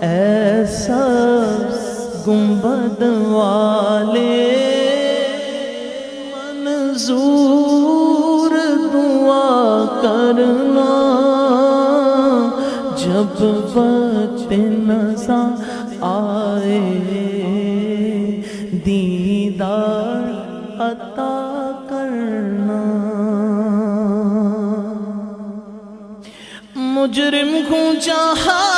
ایسا گنبد والے منظور دعا کرنا، جب وقت نظر آئے دیدار عطا کرنا۔ مجرم ہوں جہاں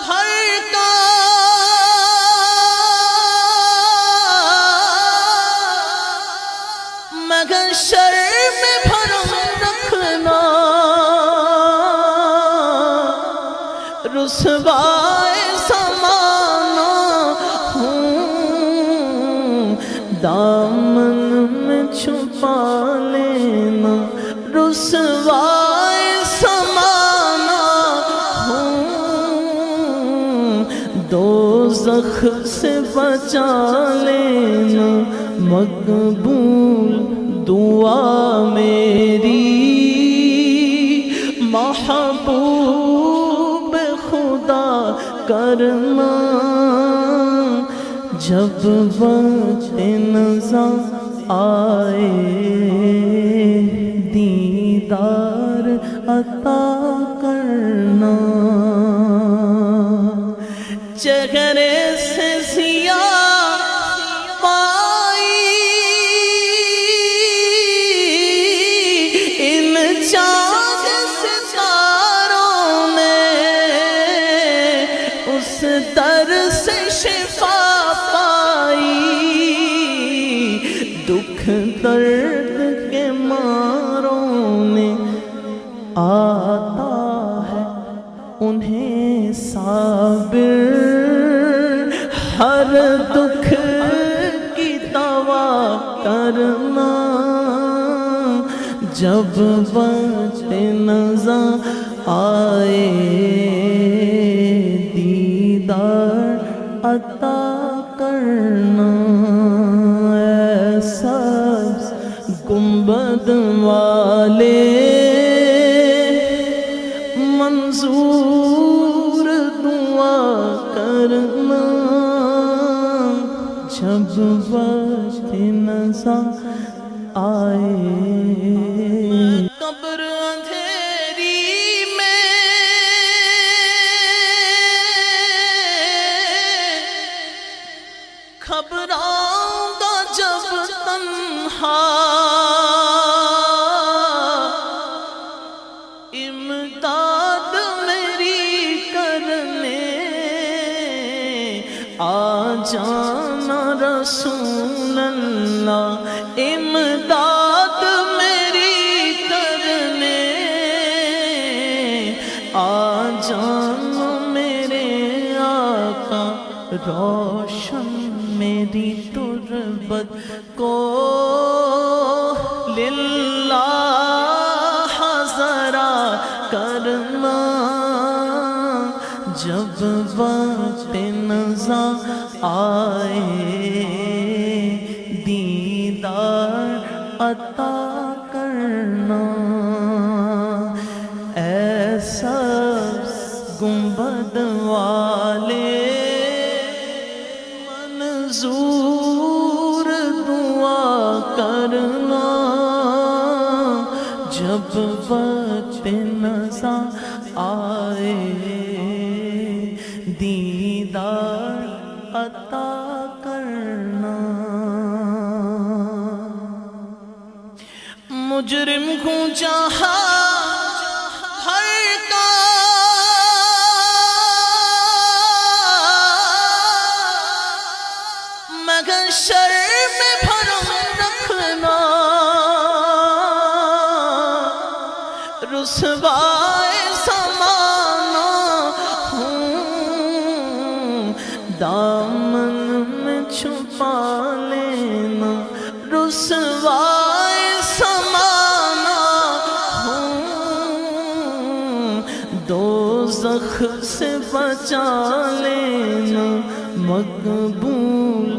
ہر کام، مگر شر میں بھرم رکھنا، رسوائے زمانہ ہوں دامن میں چھپا لینا، رسوائے زمانہ ہوں دوزخ سے بچا لینا، مقبول دعا میری محبوب خدا کرنا، جب وقت نظر آئے دیدار عطا کرنا۔ چہرے سے سیاہ پائی ان چاند ستاروں نے، اس در سے شفا پائی، دکھ درد کے ماروں نے، آتا ہے انہیں صابر ہر دکھ کی دوا کرنا، جب وقت نظر آئے دیدار عطا کرنا۔ ایسا گنبد والے منظور دعا کرنا، جب وقت نظر آئے۔ قبر اندھیری میں گھبراؤں گا جب تنہا، امداد میری کرنے آ جانا رسول اللہ، امداد میری کرنے آ جانا میرے آقا، روشن میری تربت کو للہ ذرا کرنا، جب وقت نظر آئے دیدار عطا کرنا۔ ایسا گنبد والے منظور دعا کرنا، جب وقت نظر آئے دیدار عطا کرنا۔ مجرم ہوں جہاں ہر کام، مگر شر میں بھرم رکھنا، رسوائے زمانہ ہوں دامن میں چھپا لینا، رسوائے زمانہ ہوں دوزخ سے بچا لینا، مقبول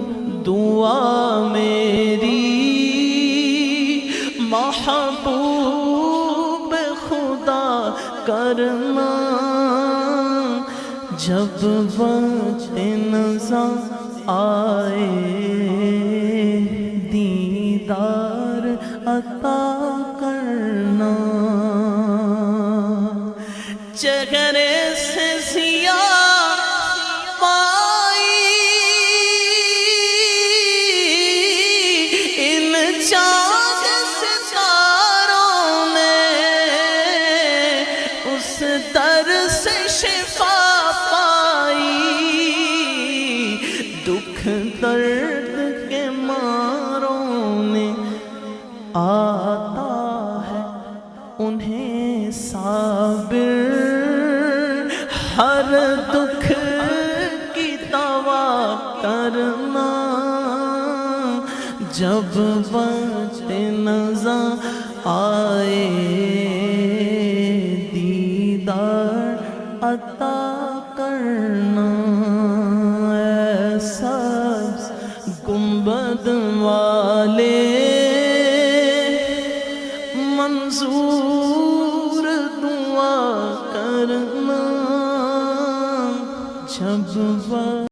دعا میری محبوب خدا کرنا، جب وقت نظر آئے دیدار عطا کرنا، چہرے سے سیاہ پائی ان چاند ستاروں میں، اس در سے شفا پائی، دکھ درد کے ماروں میں آتا ہے انہیں صابر، ہر دکھ کی دوا کرنا، جب وقت نظر آئے دیدار عطا کرنا، اے سبز گنبد والے منظور دعا کرنا، جب